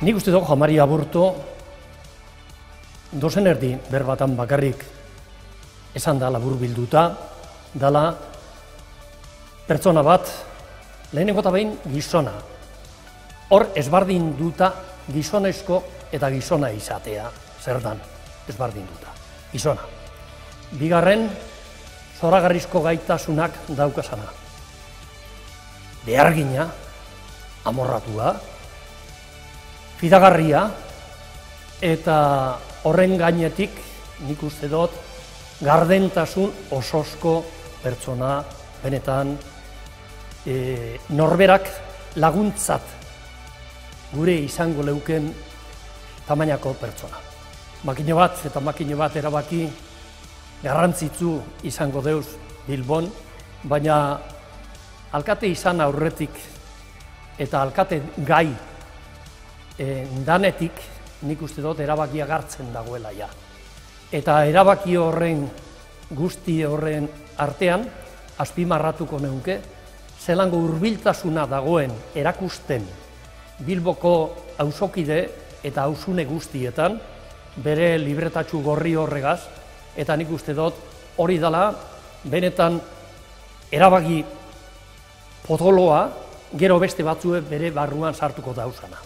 Nik uste dut Juan Mari Aburto dozen erdi berbatan bakarrik esan da laburbilduta, dala pertsona bat, lehenengo eta behin gizona. Hor ezbardin duta gizonezko eta gizona izatea, zer dan, ezbardin duta, gizona. Bigarren, zoragarrizko gaitasunak daukasana. Behargina, amorratua, fidagarria, eta horren gainetik, nik uste dut, gardentasun ososko pertsona, benetan, norberak laguntzat gure izango leuken tamainako pertsona. Makine bat erabaki garrantzitsu izango deuz Bilbon, baina alkate izan aurretik eta alkate gai danetik nik uste dut erabakia hartzen dagoela ja. Eta erabaki horren guzti horren artean, azpimarratuko neuke, zelango hurbiltasuna dagoen erakusten Bilboko auzokide eta auzune guztietan, bere libretatxu gorri horregaz, eta nik uste dut hori dela benetan erabaki potoloa gero beste batzue bere barruan sartuko dauzana.